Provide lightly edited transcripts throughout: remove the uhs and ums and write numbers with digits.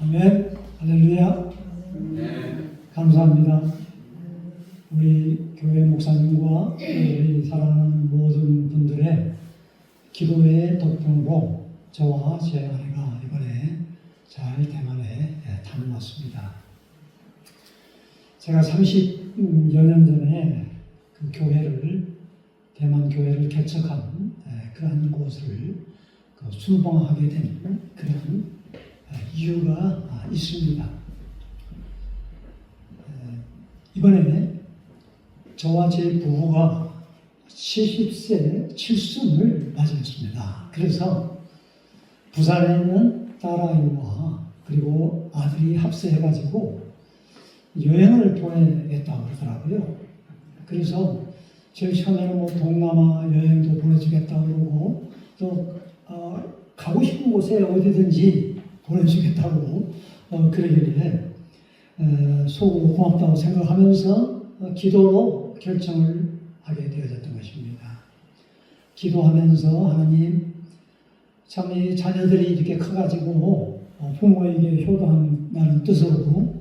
아멘. 할렐루야. 감사합니다. 우리 교회 목사님과 우리 사랑하는 모든 분들의 기도의 덕분으로 저와 제 아내가 이번에 잘 대만에 다녀왔습니다. 제가 30여 년 전에 그 교회를, 대만 교회를 개척한 그런 곳을 순방하게 된 그런 이유가 있습니다. 이번에 저와 제 부부가 70세 칠순을 맞이했습니다. 그래서 부산에 있는 딸아이와 그리고 아들이 합세해가지고 여행을 보내겠다고 그러더라고요. 그래서 제일 처음에는 뭐 동남아 여행도 보내주겠다고 그러고 또 가고 싶은 곳에 어디든지 보내주겠다고 그러길래 속으로 고맙다고 생각하면서 기도로 결정을 하게 되어졌던 것입니다. 기도하면서 하나님, 참 이 자녀들이 이렇게 커가지고 부모에게 효도한다는 뜻으로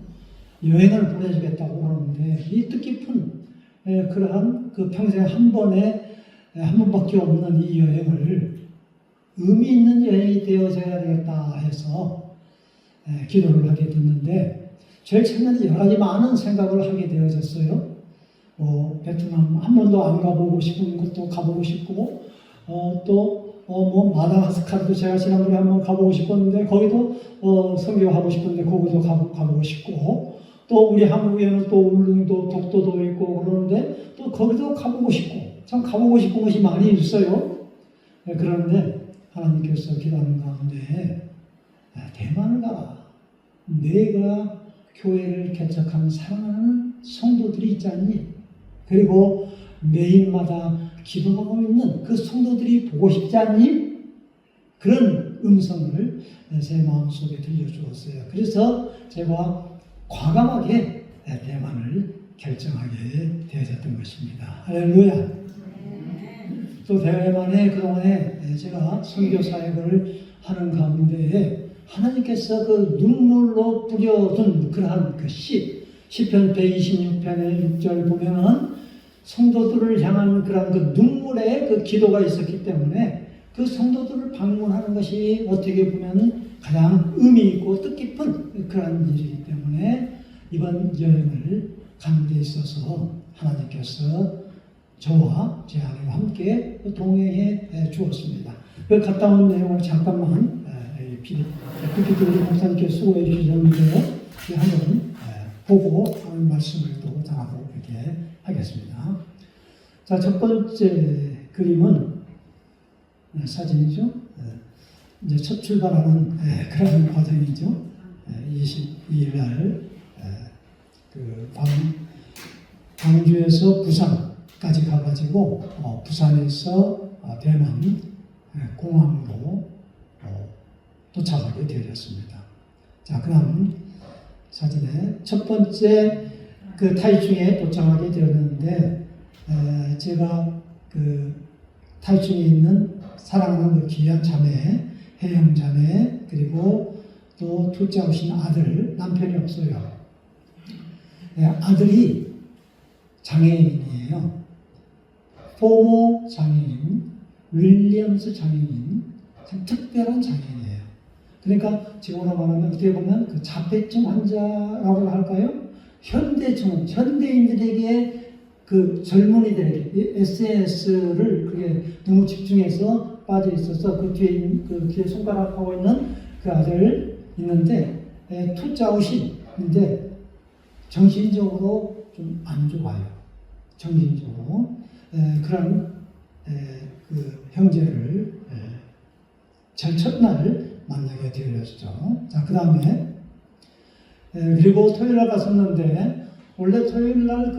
여행을 보내주겠다고 그러는데 이 뜻깊은 그러한 그 평생 한 번밖에 없는 이 여행을 의미 있는 여행이 되어져야 되겠다 해서 기도를 하게 됐는데 제일 처음에는 여러 가지 많은 생각을 하게 되어졌어요. 베트남 한 번도 안 가보고 싶은 곳도 가보고 싶고 마다가스카르도 제가 지난번에 한번 가보고 싶었는데 거기도 선교하고 싶은데 거기도 가보고 싶고 또 우리 한국에는 또 울릉도 독도도 있고 그러는데 또 거기도 가보고 싶고 참 가보고 싶은 곳이 많이 있어요. 그런데 하나님께서 기도하는 가운데 대만을 가라. 내가 교회를 개척한 사랑하는 성도들이 있지 않니? 그리고 매일마다 기도하고 있는 그 성도들이 보고 싶지 않니? 그런 음성을 제 마음속에 들려주었어요. 그래서 제가 과감하게 대만을 결정하게 되어졌던 것입니다. 할렐루야. 또 대만에 그동안에 제가 선교 사역을 하는 가운데 하나님께서 그 눈물로 뿌려둔 그러한 그 시편 126편의 6절 보면은 성도들을 향한 그런 그 눈물의 그 기도가 있었기 때문에 그 성도들을 방문하는 것이 어떻게 보면 가장 의미 있고 뜻깊은 그런 일이기 때문에 이번 여행을 가는 데 있어서 하나님께서 저와 제 아내와 함께 동행해 주었습니다. 그 갔다 온 내용을 잠깐만 PPT 목사님께 수고해 주셨는데요. 한번 보고 말씀을 또 전하도록 이렇게 하겠습니다. 자, 첫 번째 그림은 사진이죠. 이제 첫 출발하는 그런 과정이죠. 22일 날 광주에서 부산까지 가가지고 부산에서 대만 공항으로 도착하게 되었습니다. 자, 그다음 사진에 첫 번째 그 타이중에 도착하게 되었는데 제가 그 타이중에 있는 사랑하는 그 귀한 자매, 혜영 자매, 그리고 또 둘째 오신 아들, 남편이 없어요. 아들이 장애인이에요. 포모 장애인, 윌리엄스 장애인, 참 특별한 장애인이에요. 그러니까 지금으로 말하면 어떻게 보면 그 자폐증 환자라고 할까요? 현대인들에게 그 젊은이들에게 SNS를 그게 너무 집중해서 빠져 있어서 그 뒤에 손가락하고 있는 그 아들 있는데 투자우신인데 정신적으로 좀 안 좋아요. 정신적으로 그런 그 형제를 제일 첫날 만나게 되었죠. 자, 그 다음에 그리고 토요일 날 갔었는데 원래 토요일 날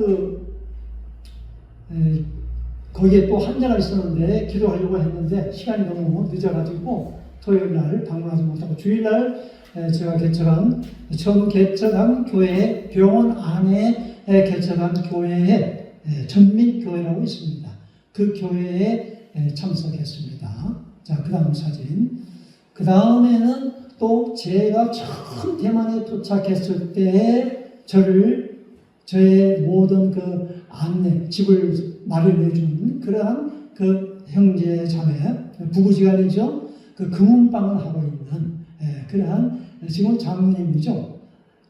거기에 또 환자가 있었는데 기도하려고 했는데 시간이 너무 늦어가지고 토요일 날 방문하지 못하고 주일 날 제가 처음 개척한 교회 병원 안에 개척한 교회에 전민교회라고 있습니다. 그 교회에 참석했습니다. 자, 그 다음 사진. 그 다음에는 또 제가 처음 대만에 도착했을 때 저의 모든 그 안내, 집을 마련해 준 그러한 그 형제 자매, 부부지간이죠. 그 금은방을 하고 있는 그러한 지금 장모님이죠.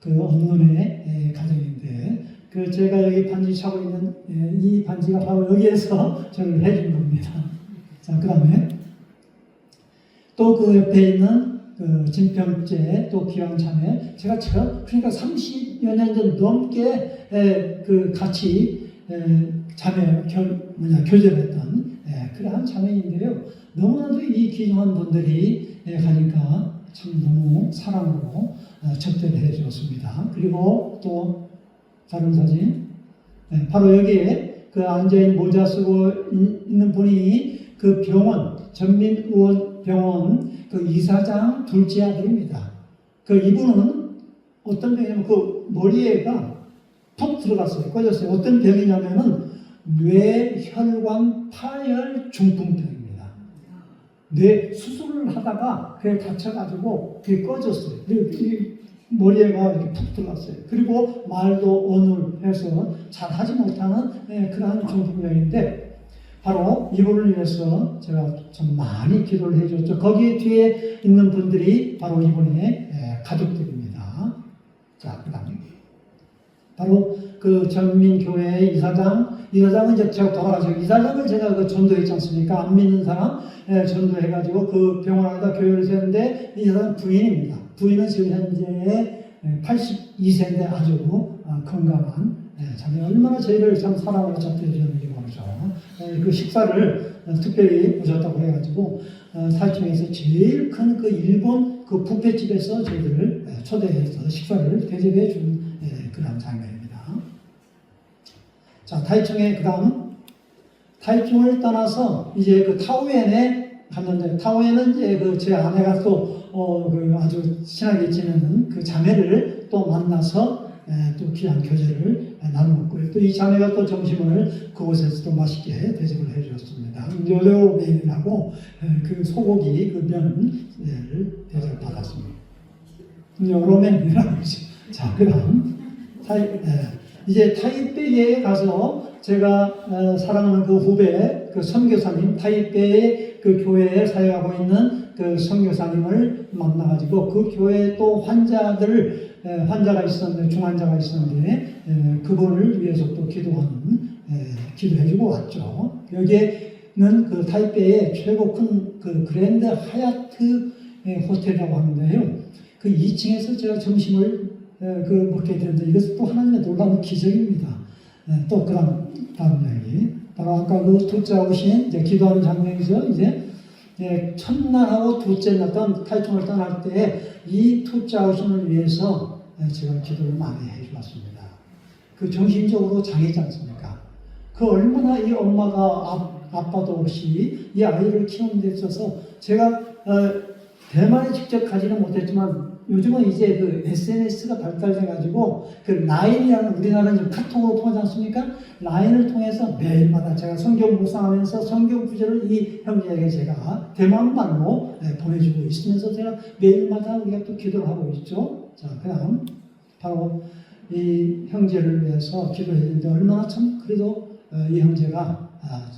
그 언론의 가정인데 그 제가 여기 반지 차고 있는 이 반지가 바로 여기에서 저를 해준 겁니다. 자, 그 다음에 또 그 옆에 있는 그 진평제 또 기왕참회 제가 그러니까 30여 년 전 넘게 그 같이 자매 교제를 했던 그러한 자매인데요. 너무나도 이 귀중한 분들이 가니까 참 너무 사랑으로 접대를 해 주었습니다. 그리고 또 다른 사진 바로 여기에 그 앉아있는 모자 쓰고 있는 분이 그 병원 전민의원 병원 그 이사장 둘째 아들입니다. 그 이분은 어떤 병이냐면 그 머리에가 푹 들어갔어요. 꺼졌어요. 어떤 병이냐면은 뇌혈관 파열 중풍병입니다. 뇌 수술을 하다가 그게 다쳐가지고 그게 꺼졌어요. 머리에가 이렇게 푹 들어갔어요. 그리고 말도 어눌해서 잘 하지 못하는 그러한 중풍병인데 바로 이분을 위해서 제가 좀 많이 기도를 해줬죠. 거기 뒤에 있는 분들이 바로 이분의 가족들입니다. 자, 그 다음에 바로 그 전민교회의 이사장은 이제 제가 돌아가시고 이사장을 제가 그 전도했지 않습니까? 안 믿는 사람 전도해가지고 그 병원에다 교회를 세웠는데 이사장 부인입니다. 부인은 지금 현재 82세인데 아주 건강한 자매 얼마나 저희를 참 사랑으로 접대해 주는지 모르죠. 그 식사를 특별히 오셨다고 해가지고 사회청에서 제일 큰 그 일본 그 뷔페집에서 저희들을 초대해서 식사를 대접해 준 그런 장면입니다. 자, 타이청에 그다음 타이청을 떠나서 이제 그 타오엔에 갔는데 타오엔은 이제 그 제 아내가 또 그 아주 친하게 지내는 그 자매를 또 만나서 또 귀한 교제를 나누었고요. 또 이 자매가 또 점심을 그곳에서 또 맛있게 대접을 해주었습니다. 요요맨이라고 그 소고기 그 면을 대접을 받았습니다. 요로맨이라고 하죠. 자, 그다음 이제 타이베이에 가서 제가 사랑하는 그 후배 그 선교사님 타이베이 그 교회에 사역하고 있는 그 선교사님을 만나가지고 그 교회에 또 환자가 있었는데 중환자가 있었는데 그분을 위해서 또 기도해주고 왔죠. 여기에는 그 타이베이의 최고 큰 그 그랜드 하얏트 호텔이라고 하는데요. 그 2층에서 제가 점심을 먹게 되는데 이것은 또 하나님의 놀라운 기적입니다. 또 다음 이야기 바로 아까 그 둘째 오신 이제 기도하는 장면이죠. 이제 첫날하고 둘째 날 타이청을 떠날 때 이 둘째 오신을 위해서 제가 기도를 많이 해주었습니다. 그 정신적으로 장애지 않습니까? 그 얼마나 이 엄마가 아빠도 없이 이 아이를 키우는 데 있어서 제가 대만에 직접 가지는 못했지만 요즘은 이제 그 SNS가 발달돼가지고 그 라인이라는 우리나라는 지금 카톡으로 통하지 않습니까? 라인을 통해서 매일마다 제가 성경 묵상하면서 성경 구절을 이 형제에게 제가 대만말로 보내주고 있으면서 제가 매일마다 우리가 또 기도를 하고 있죠. 자, 그 다음 바로 이 형제를 위해서 기도했는데 얼마나 참 그래도 이 형제가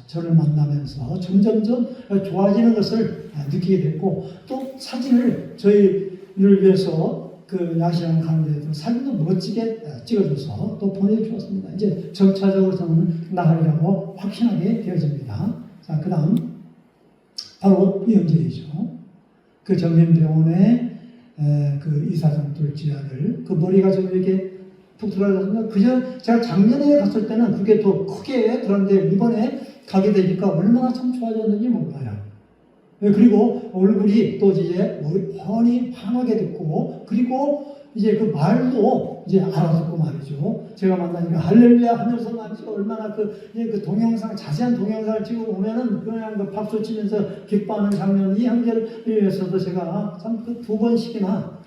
저를 만나면서 점점점 좋아지는 것을 느끼게 됐고 또 사진을 저희를 위해서 그 야시장 가는데도 사진도 멋지게 찍어줘서 또 보내주었습니다. 이제 점차적으로 저는 나가리라고 확신하게 되어집니다. 자, 그 다음 바로 이 형제이죠. 그 정림병원의 그 이사장 둘째 아들 그 머리가 좀 이렇게 푹 들어가서 그저 제가 작년에 갔을 때는 그게 더 크게 들었는데 이번에 가게 되니까 얼마나 참 좋아졌는지 몰라요. 그리고 얼굴이 또 이제 훤히 환하게 됐고 그리고 이제 그 말도 이제 알아듣고 말이죠. 제가 만나니까 할렐루야 하면서 말이죠. 얼마나 그 동영상 자세한 동영상을 찍어 보면은 그냥 그 박수 치면서 기뻐하는 장면 이 형제를 위해서도 제가 참 그 2번씩이나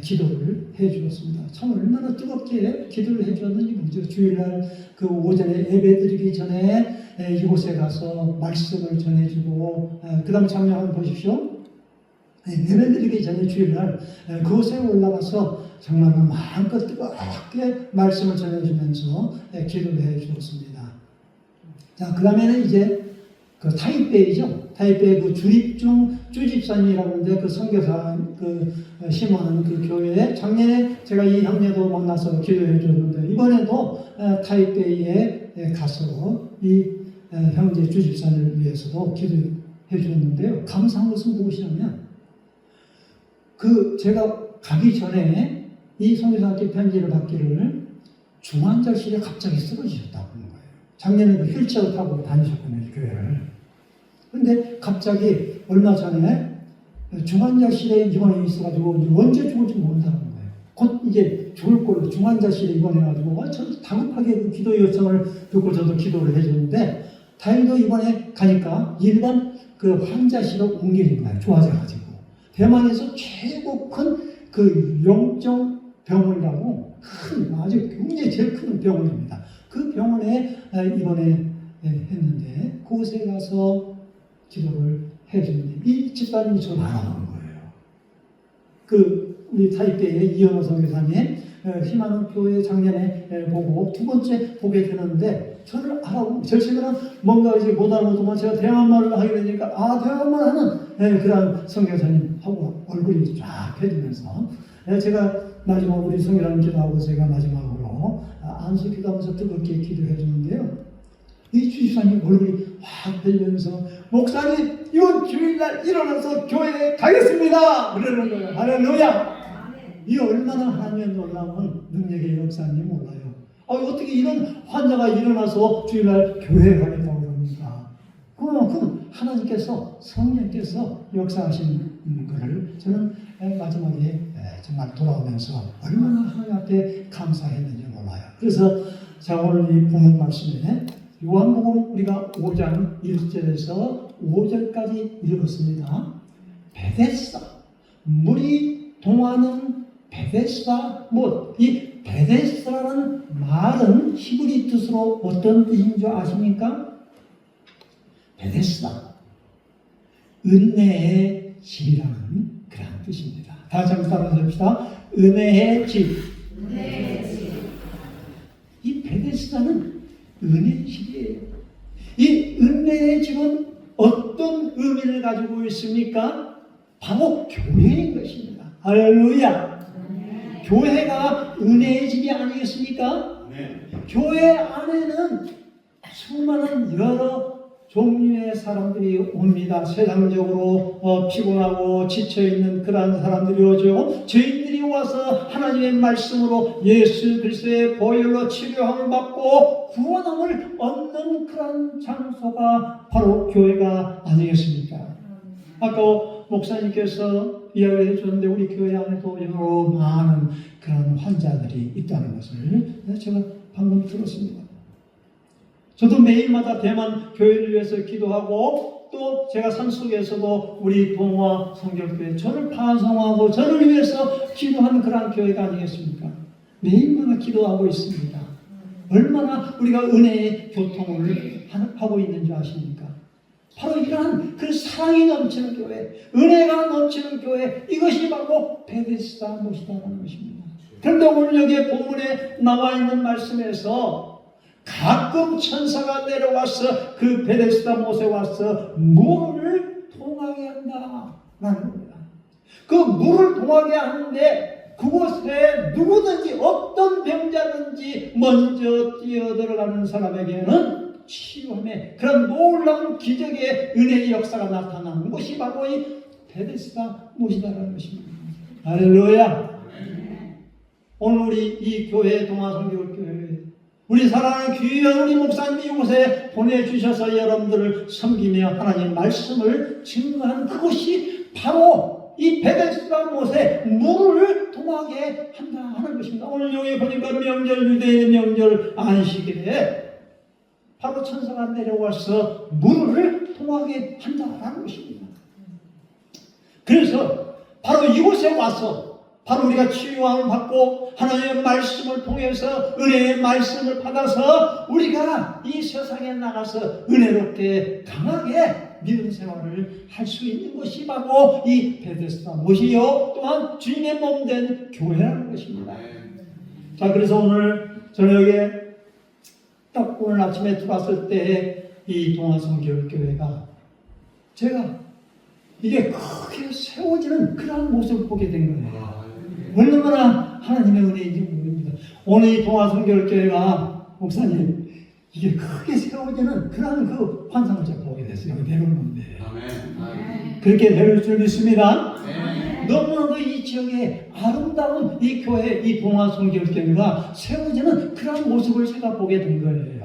기도를 해주었습니다. 참 얼마나 뜨겁게 기도를 해주었는지 모르죠. 주일날 그 오전에 예배드리기 전에 이곳에 가서 말씀을 전해주고 그 다음 장면 한번 보십시오. 예배드리기 전에 주일날 그곳에 올라가서 정말 마음껏 뜨겁게 말씀을 전해주면서 기도를 해 주었습니다. 자, 그 다음에는 이제 그 타이베이죠. 타이베이 그 주립중 주집사님이라고 하는데 그 선교사 그 심어하는 그 교회에 작년에 제가 이 형제도 만나서 기도해 줬는데 이번에도 타이베이에 가서 이 형제 주집사님을 위해서도 기도해 줬는데요. 감사한 것은 무엇이냐면 그 제가 가기 전에 이 선교사한테 편지를 받기를 중환자실에 갑자기 쓰러지셨다고 하는 거예요. 작년에 그 휠체어 타고 다니셨거든요, 교회를. 근데 갑자기 얼마 전에 중환자실에 입원해 있어가지고 언제 죽을지 모른다는 거예요. 곧 이제 죽을 걸로 중환자실에 입원해가지고 저 다급하게 그 기도 요청을 듣고 저도 기도를 해줬는데 다행히도 이번에 가니까 일반 그 환자실로 옮겨진 거예요. 좋아져가지고. 대만에서 최고 큰 그 영정 병원이라고 큰 아주 굉장히 제일 큰 병원입니다. 그 병원에 이번에 했는데 그곳에 가서 기도를 해주는데 이 집사님이 저를 알아보는 거예요. 그 우리 타이베이의 이현호 선교사님 희망은 교회 작년에 보고 두 번째 보게 되는데 저를 알아보고 저 친구는 뭔가 이제 못 알아보지만 제가 대한말을 하게 되니까 대한말 하는 그런 선교사님하고 얼굴이 쫙 펴지면서 제가 마지막 우리 선교사님 기도하고 제가 마지막으로 안수 기도하면서 뜨겁게 기도해 주는데요. 이 주집사님 얼굴이 확 펴지면서 목사님 이번 주일날 일어나서 교회에 가겠습니다 그러는 거예요. 할렐루야. 이 얼마나 하나님의 놀라운 능력의 역사인지 몰라요. 어떻게 이런 환자가 일어나서 주일날 교회에 가겠다고 그럽니까? 그만큼 하나님께서 성령께서 역사하신 것을 저는 마지막에 정말 돌아오면서 얼마나 하나님 앞에 감사했는지 몰라요. 그래서 자 오늘 이 본문 말씀에 요한복음 우리가 5장 1절에서 5절까지 읽었습니다. 베데스다 물이 동하는 베데스다 이 베데스다라는 말은 히브리 뜻으로 어떤 뜻인 줄 아십니까? 베데스다 은혜의 집이라는 그런 뜻입니다. 다 같이 한번 따라서 합시다. 은혜의 집. 이 베데스다는 은혜의 집이에요. 이 은혜의 집은 어떤 의미를 가지고 있습니까? 바로 교회인 것입니다. 할렐루야. 교회가 은혜의 집이 아니겠습니까? 교회 안에는 수많은 여러 종류의 사람들이 옵니다. 세상적으로 피곤하고 지쳐있는 그러한 사람들이 오죠. 죄인들이 와서 하나님의 말씀으로 예수 그리스도의 보혈로 치료함을 받고 구원함을 얻는 그런 장소가 바로 교회가 아니겠습니까? 아까 목사님께서 이야기해 주셨는데 우리 교회 안에도 여러 많은 그런 환자들이 있다는 것을 제가 방금 들었습니다. 저도 매일마다 대만 교회를 위해서 기도하고 또 제가 산속에서도 우리 동화 성결교회 저를 반성하고 저를 위해서 기도하는 그런 교회가 아니겠습니까? 매일마다 기도하고 있습니다. 얼마나 우리가 은혜의 교통을 하고 있는지 아십니까? 바로 이러한 그 사랑이 넘치는 교회, 은혜가 넘치는 교회, 이것이 바로 베데스다 못이다라는 것입니다. 그런데 오늘 여기 본문에 나와 있는 말씀에서 가끔 천사가 내려와서 그 베데스다 못에 와서 물을 통하게 한다라는 겁니다. 그 물을 통하게 하는데 그곳에 누구든지 어떤 병자든지 먼저 뛰어들어가는 사람에게는 치유함의 그런 놀라운 기적의 은혜의 역사가 나타나는 것이 바로 이 베데스다 못이다라는 것입니다. 할렐루야. 오늘 우리 이 교회 동화성교교회 우리 사랑하는 귀한 우리 목사님이 이곳에 보내주셔서 여러분들을 섬기며 하나님 말씀을 증거하는 그것이 바로 이 베데스다 못에 물을 통하게 한다 하는 것입니다. 오늘 여기 보니까 명절 유대인의 명절 안식일에 바로 천사가 내려와서 물을 통하게 한다라는 것입니다. 그래서 바로 이곳에 와서 바로 우리가 치유함을 받고 하나님의 말씀을 통해서 은혜의 말씀을 받아서 우리가 이 세상에 나가서 은혜롭게 강하게 믿음 생활을 할 수 있는 것이 바로 이 베데스다 못이요 또한 주님의 몸 된 교회라는 것입니다. 자, 그래서 오늘 저녁에 딱 오늘 아침에 들어왔을 때 이 동아성결교회가 제가 이게 크게 세워지는 그런 모습을 보게 된 거예요. 얼마나 하나님의 은혜인지 모릅니다. 오늘 이 동아성결교회가 목사님 이게 크게 세워지는 그런 그 환상을 제가 보게 됐어요. 여기 내려오는데 그렇게 내려올 줄 믿습니다. 너무나도 이 지역에 아름다운 이 교회, 이 동아성결교회가 세워지는 그런 모습을 제가 보게 된 거예요.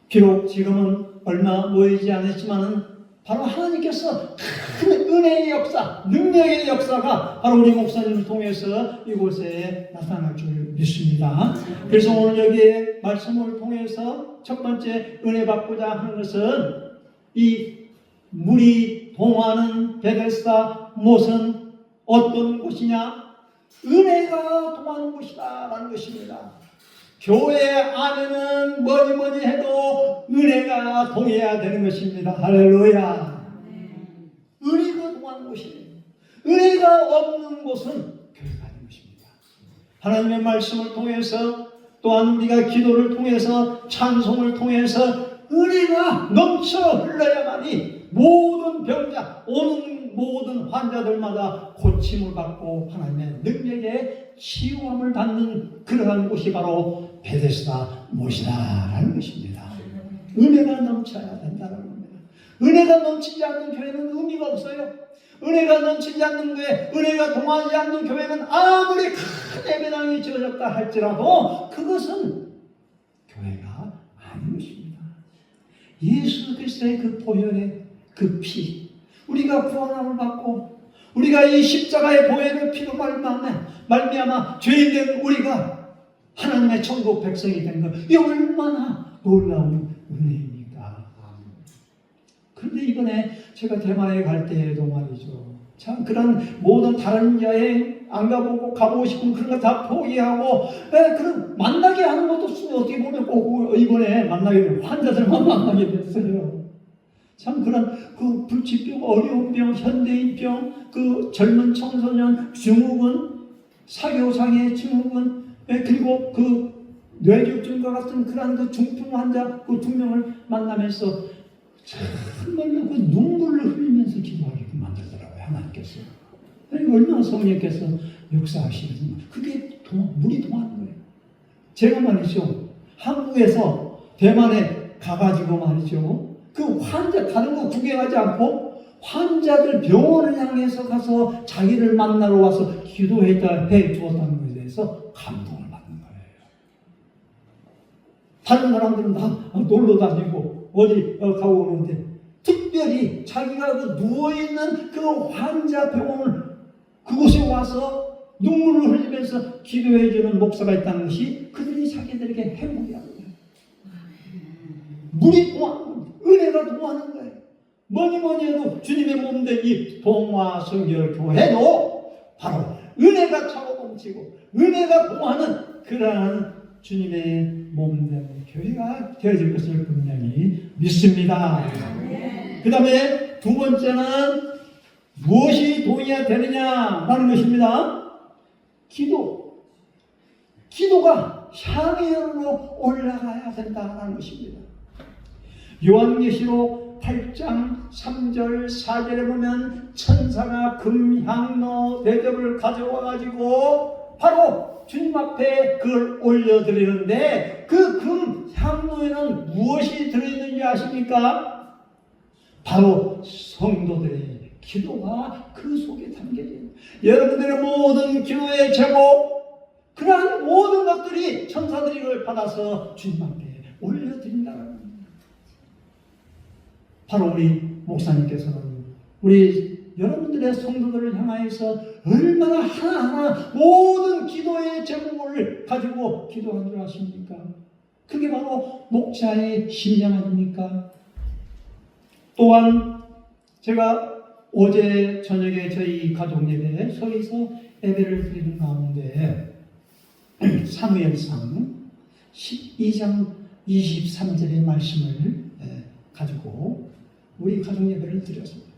비록 지금은 얼마 모이지 않았지만은 바로 하나님께서 큰 은혜의 역사, 능력의 역사가 바로 우리 목사님을 통해서 이곳에 나타날 줄 믿습니다. 그래서 오늘 여기에 말씀을 통해서 첫 번째 은혜 받고자 하는 것은 이 물이 동하는 베데스다 못은 어떤 곳이냐? 은혜가 동하는 곳이다 라는 것입니다. 교회 안에는 뭐니 해도 은혜가 동해야 되는 것입니다. 할렐루야. 은혜가 동하는 곳이에요. 은혜가 없는 곳은 교회가 아닌 것입니다. 하나님의 말씀을 통해서 또한 우리가 기도를 통해서 찬송을 통해서 은혜가 넘쳐 흘러야만이 모든 병자, 오는 모든 환자들마다 고침을 받고 하나님의 능력에 치유함을 받는 그러한 곳이 바로 베데스다 못이다라는 것입니다. 은혜가 넘쳐야 된다는 겁니다. 은혜가 넘치지 않는 교회는 의미가 없어요. 은혜가 넘치지 않는 교회, 은혜가 동하지 않는 교회는 아무리 큰 예배당이 지어졌다 할지라도 그것은 교회가 아닌 것입니다. 예수 그리스도의 그 보혈의 그 피, 우리가 구원함을 받고 우리가 이 십자가의 보혈의 피로 말미암아 죄인된 우리가 하나님의 천국 백성이 된 것, 이 얼마나 놀라운 은혜입니까? 그런데 이번에 제가 대만에 갈 때에도 말이죠. 참 그런 모든 다른 여행 안 가보고 가보고 싶은 그런 거 다 포기하고 그런 만나게 하는 것도 어떻게 보면 꼭 이번에 만나게 된 환자들만 만나게 됐어요. 참 그런 그 불치병, 어려운 병, 현대인병, 그 젊은 청소년 증후군, 사교장애 증후군, 그리고 그 뇌졸중과 같은 그런 그 중증 환자 그 2명을 만나면서 정말로 그 눈물을 흘리면서 기도하게끔 만들더라고요. 하나님께서. 얼마나 성령께서 역사하시는지. 그게 물이 동하는 거예요. 제가 말이죠. 한국에서 대만에 가가지고 말이죠. 그 환자 다른 거 구경하지 않고 환자들 병원을 향해서 가서 자기를 만나러 와서 기도했다 해 주었다는 것에 대해서 감동을 받는 거예요. 다른 사람들은 다 놀러 다니고 어디 가고 오는데 특별히 자기가 그 누워있는 그 환자 병원을 그곳에 와서 눈물을 흘리면서 기도해주는 목사가 있다는 것이 그들이 자기들에게 행복이라는 거예요. 물이 동하는, 은혜가 동하는 거예요. 뭐니 해도 주님의 몸된 이 동화성결교회도 바로 은혜가 차고 넘치고 은혜가 동하는 그러한 주님의 몸된 교회가 되어질 것을 분명히 믿습니다. 그 다음에 두 번째는 무엇이 동의해야 되느냐라는 것입니다. 기도가 향연으로 올라가야 된다는 것입니다. 요한계시록 8장 3절 4절에 보면 천사가 금향로 대접을 가져와 가지고 바로 주님 앞에 그걸 올려드리는데 그 금향로에는 무엇이 들어있는지 아십니까? 바로 성도들의 기도가 그 속에 담겨져요. 여러분들의 모든 기도의 제목, 그러한 모든 것들이 천사들이 그걸 받아서 주님 앞에 올려드린다는 겁니다. 바로 우리 목사님께서는 우리 여러분들의 성도들을 향하여서 얼마나 하나하나 모든 기도의 제목을 가지고 기도한 줄 아십니까? 그게 바로 목자의 심령 아닙니까? 또한 제가 어제 저녁에 저희 가족 예배에 서에서 예배를 드리는 가운데 사무엘상 12장 23절의 말씀을 가지고 우리 가정 예배를 드렸습니다.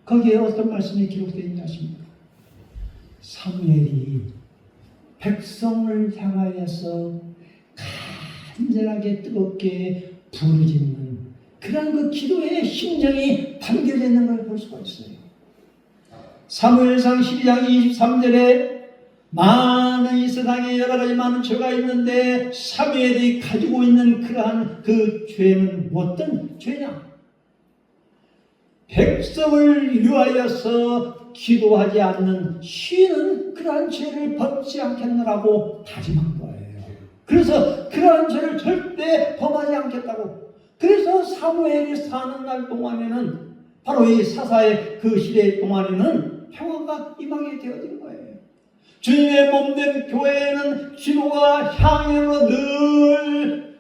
거기에 어떤 말씀이 기록되어 있냐 하십니까? 사무엘이 백성을 향하여서 간절하게 뜨겁게 부르짖는 그런 그 기도의 심정이 담겨져 있는 걸 볼 수가 있어요. 사무엘상 12장 23절에 많은 이 세상에 여러 가지 많은 죄가 있는데 사무엘이 가지고 있는 그러한 그 죄는 어떤 죄냐? 백성을 위하여서 기도하지 않는 쉬는 그러한 죄를 범치 않겠느라고 다짐한 거예요. 그래서 그러한 죄를 절대 범하지 않겠다고. 그래서 사무엘이 사는 날 동안에는 바로 이 사사의 그 시대 동안에는 평화가 임하게 되어진 거예요. 주님의 몸된 교회에는 기도가 향으로 늘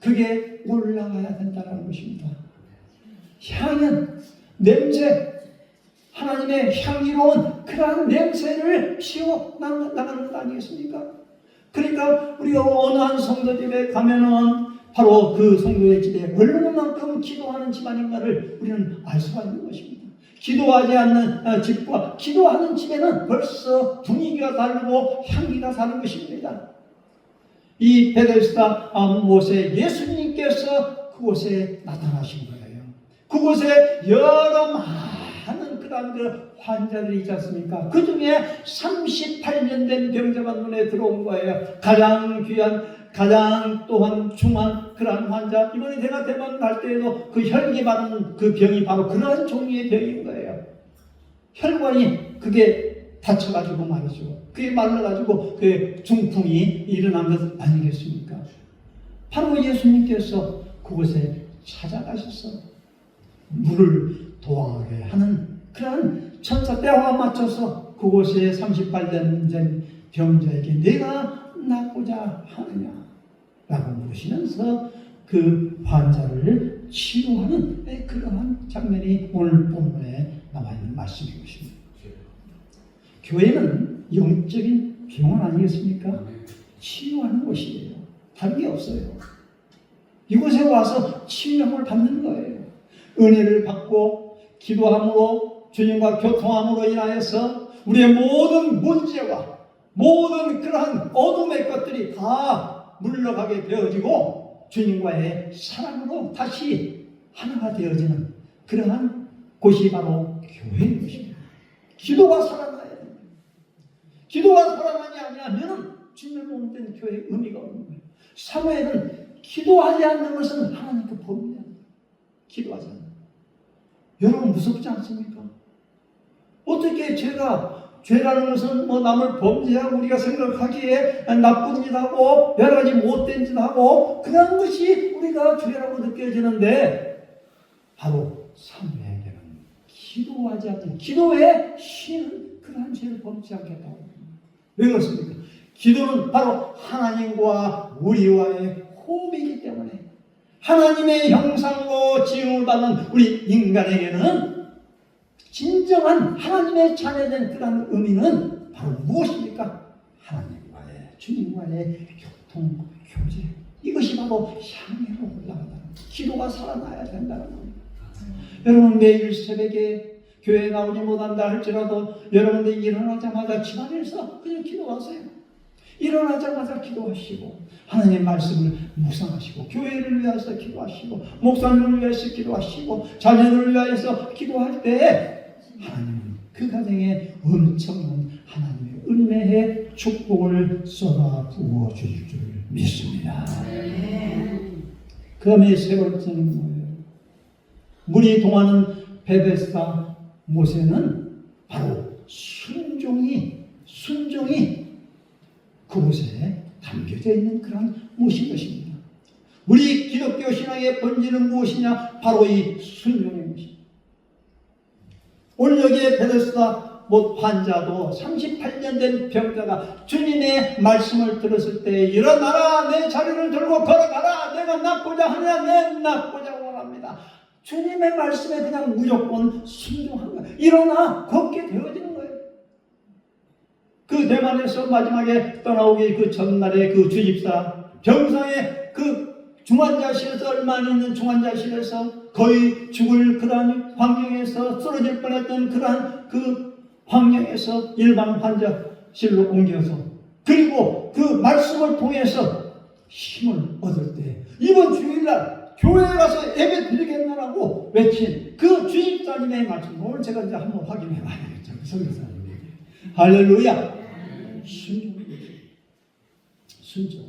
그게 올라가야 된다는 것입니다. 향은 냄새, 하나님의 향기로운 그러한 냄새를 피워 나가는 것 아니겠습니까? 그러니까 우리가 어느 한 성도집에 가면은 바로 그 성도의 집에 얼마만큼 기도하는 집안인가를 우리는 알 수가 있는 것입니다. 기도하지 않는 집과 기도하는 집에는 벌써 분위기가 다르고 향기가 다른 것입니다. 이 베데스다 못에 예수님께서 그곳에 나타나신 거예요. 그곳에 여러 많은 그런 그 환자들이 있지 않습니까? 그 중에 38년 된 병자가 눈에 들어온 거예요. 가장 귀한, 가장 또한 중한 그러한 환자. 이번에 제가 대만 갈 때에도 그 혈기 많은 그 병이 바로 그러한 종류의 병인 거예요. 혈관이 그게 다쳐가지고 말이죠. 그게 말라가지고 그 중풍이 일어난 것 아니겠습니까? 바로 예수님께서 그곳에 찾아가셔서 물을 도항하게 하는 그러한 천사 때와 맞춰서 그곳에 38년 된 병자에게 내가 낫고자 하느냐 라고 물으시면서 그 환자를 치료하는 그러한 장면이 오늘 본문에 남아있는 말씀인 것입니다. 교회는 영적인 병원 아니겠습니까? 치유하는 곳이에요. 다른 게 없어요. 이곳에 와서 치유함을 받는 거예요. 은혜를 받고 기도함으로 주님과 교통함으로 인하여서 우리의 모든 문제와 모든 그러한 어둠의 것들이 다 물러가게 되어지고 주님과의 사랑으로 다시 하나가 되어지는 그러한 곳이 바로 교회인 것입니다. 기도가 살아나야 됩니다. 기도가 살아나지 않으면 주님의 몸된 교회의 의미가 없는 거예요. 사무엘은 기도하지 않는 것은 하나님께 법입니다. 기도하지 않는 여러분 무섭지 않습니까? 어떻게 죄라는 것은 뭐 남을 범죄하고 우리가 생각하기에 나쁜 짓하고 여러 가지 못된 짓하고 그런 것이 우리가 죄라고 느껴지는데 바로 사무엘에게는 기도하지 않는 기도에 쉬는 그러한 죄를 범치 않겠다고. 왜 그렇습니까? 기도는 바로 하나님과 우리와의 호흡이기 때문에 하나님의 형상으로 지음을 받는 우리 인간에게는 진정한 하나님의 자녀된 그런 의미는 바로 무엇입니까? 하나님과의 주님과의 교통, 교제. 이것이 바로 향으로 올라간다는 기도가 살아나야 된다는 겁니다. 여러분 매일 새벽에 교회에 나오지 못한다 할지라도 여러분들이 일어나자마자 집안에서 그냥 기도하세요. 일어나자마자 기도하시고 하나님의 말씀을 묵상하시고 교회를 위해서 기도하시고 목사님을 위해서 기도하시고 자녀들을 위해서 기도할 때 하나님은 그 가정에 엄청난 하나님의 은혜의 축복을 쏟아 부어 주실 줄 믿습니다. 그 다음에 세 번째는 뭐예요? 물이 동하는 베데스다 못에는 바로 순종이 그곳에 담겨져 있는 그런 무엇인 것입니다. 우리 기독교 신앙의 본질은 무엇이냐? 바로 이 순종의 것입니다. 오늘 여기에 베데스다 못 환자도 38년 된 병자가 주님의 말씀을 들었을 때 일어나라 내 자리를 들고 걸어가라 내가 낫고자 하느냐 내 낫고자 원합니다. 주님의 말씀에 그냥 무조건 순종한 거예요. 일어나 걷게 되어지는 거예요. 그 대만에서 마지막에 떠나오기 그 전날에 그 주집사 병상에 그 중환자실에서 얼마 안 있는 중환자실에서 거의 죽을 그러한 환경에서 쓰러질 뻔했던 그러한 그 환경에서 일반 환자실로 옮겨서 그리고 그 말씀을 통해서 힘을 얻을 때 이번 주일날 교회에 가서 예배 드리겠나라고 외친 그 주임자님의 말씀 오늘 제가 이제 한번 확인해 봐야겠죠. 그 성교사님에게 할렐루야. 순종.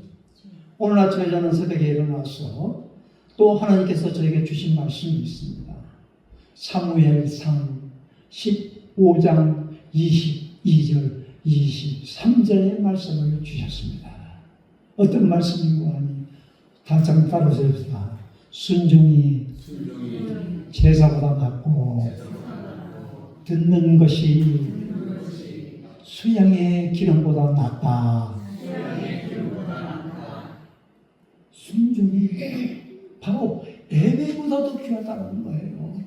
오늘 아침에 저는 새벽에 일어나서 또 하나님께서 저에게 주신 말씀이 있습니다. 사무엘상 15장 22절 23절의 말씀을 주셨습니다. 어떤 말씀인가 하니 다장 따라서 봅시다. 순종이 제사보다 낫고 듣는 것이 수양의 기름보다 낫다. 순종이 바로 예배보다도 귀하다는 거예요.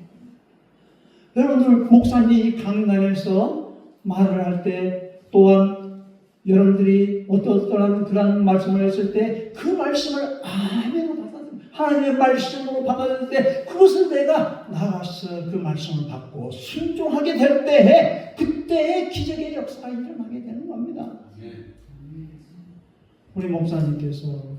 여러분들 목사님이 강단에서 말을 할 때 또한 여러분들이 어떠한 그런 말씀을 했을 때 그 말씀을 아멘으로 받아들여 하나님의 말씀으로 받아들일 때 그것을 내가 나가서 그 말씀을 받고 순종하게 될 때에 그때의 기적의 역사가 일어나게 되는 겁니다. 우리 목사님께서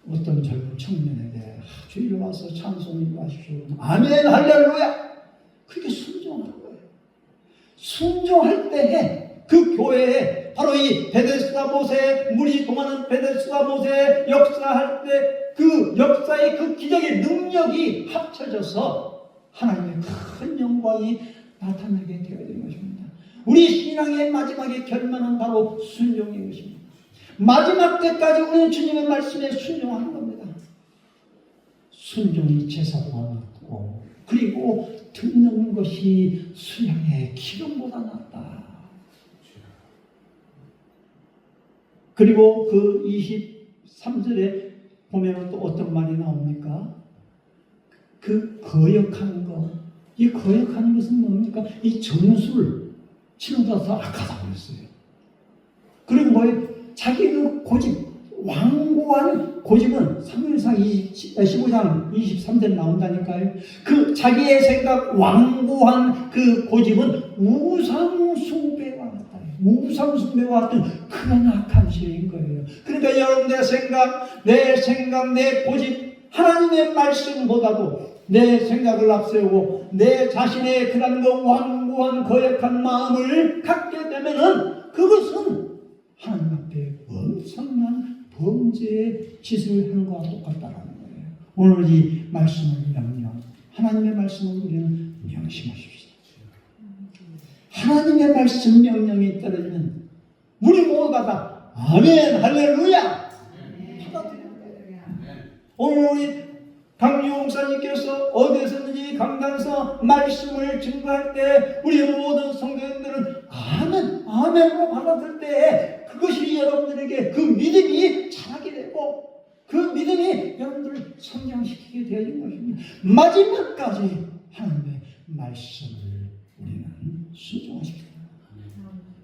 어떤 젊은 청년에게 주일에 와서 찬송을 하십시오. 아멘 할렐루야. 그게 순종하는 거예요. 순종할 때에 그 교회에 바로 이 베데스다 못에 물이 동하는 베데스다 못에 역사할 때 그 역사의 그 기적의 능력이 합쳐져서 하나님의 큰 영광이 나타나게 되어야 되는 것입니다. 우리 신앙의 마지막의 결말은 바로 순종인 것입니다. 마지막 때까지 우리는 주님의 말씀에 순종하는 겁니다. 순종이 제사보다 낫고 그리고 듣는 것이 수양의 기름보다 낫다. 그리고 그 23절에 보면 또 어떤 말이 나옵니까? 그 거역하는 것. 이 거역하는 것은 뭡니까? 이 점수를 치는보다 더 악하다고 했어요. 그리고 뭐예요? 자기 그 고집, 완고한 고집은 사무엘상 15장 23절 나온다니까요. 그 자기의 생각, 완고한 그 고집은 우상숭배와 같다. 우상숭배와 같은 그런 악한 죄인 거예요. 그러니까 여러분의 생각, 내 고집, 하나님의 말씀보다도 내 생각을 앞세우고 내 자신의 그런 거 완고한 거역한 마음을 갖게 되면은 그것은 하나님 앞에 엄청난 범죄의 짓을 하는 것과 똑같다는 거예요. 오늘 이 말씀을 명령, 하나님의 말씀을 우리는 명심하십시오. 하나님의 말씀 명령이 떨어지면 우리 모두가 다 아멘 할렐루야 받아들여야 돼요. 오늘 우리 강유 목사님께서 어디서든지 강단에서 말씀을 증거할 때 우리 모든 성도님들은 아멘, 아멘으로 받아들일 때 그것이 여러분들에게 그 믿음이 자라게 되고 그 믿음이 여러분들을 성장시키게 되는 것입니다. 마지막까지 하나님의 말씀을 우리는 순종하십시오.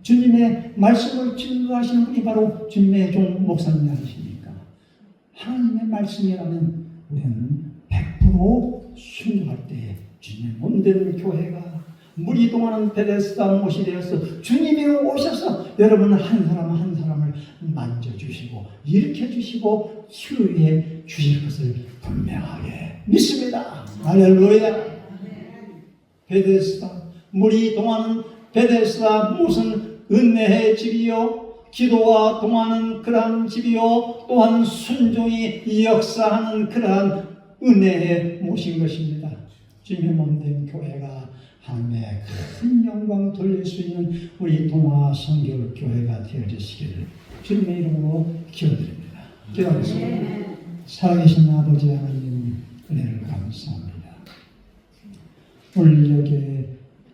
주님의 말씀을 증거하시는 분이 바로 주님의 종 목사님이 아니십니까? 하나님의 말씀이라면 우리는 100% 순종할 때 주님의 몸된 교회가 물이 동하는 베데스다 못이 되어서 주님이 오셔서 여러분 한 사람 한 사람을 만져주시고 일으켜주시고 치유해 주실 것을 분명하게 믿습니다. 할렐루야. 베데스다 물이 동하는 베데스다 무슨 은혜의 집이요 기도와 동하는 그러한 집이요 또한 순종이 역사하는 그러한 은혜의 못인 것입니다. 주님의 몸된 교회가 하나님의 큰 영광 돌릴 수 있는 우리 동화 성결 교회가 되어주시기를 주님의 이름으로 기도드립니다. 기도하겠습니다. 살아계신 아버지 하나님 은혜를 감사합니다. 오늘 여기에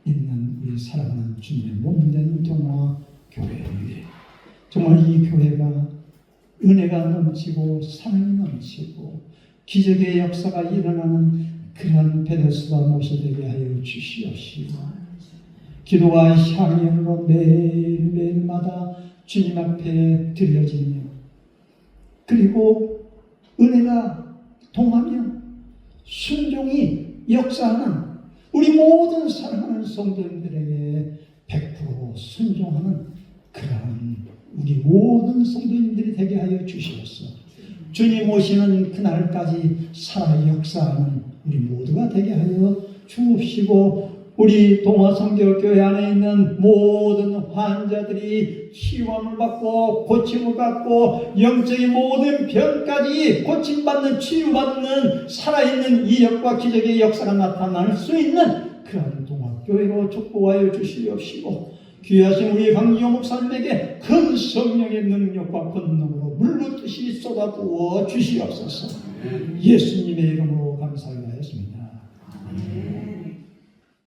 있는 우리 사랑하는 주님의 몸된 동화 교회 위에 정말 이 교회가 은혜가 넘치고 사랑이 넘치고 기적의 역사가 일어나는 그런 베데스다 못이 되게 하여 주시옵시고 기도와 향연으로 매일매일마다 주님 앞에 드려지며 그리고 은혜가 통하며 순종이 역사하는 우리 모든 사랑하는 성도님들에게 100% 순종하는 그런 우리 모든 성도님들이 되게 하여 주시옵소서. 주님 오시는 그날까지 살아 역사하는 우리 모두가 되게 하여 주옵시고, 우리 동화성결교회 안에 있는 모든 환자들이 치유함을 받고 고침을 받고 영적인 모든 병까지 고침받는 치유받는 살아있는 이적과 기적의 역사가 나타날 수 있는 그런 동화교회로 축복하여 주시옵시고, 귀하신 우리 강기용 목사님에게 큰 성령의 능력과 권능으로 물붓듯이 쏟아부어 주시옵소서. 예수님의 이름으로 감사하였습니다.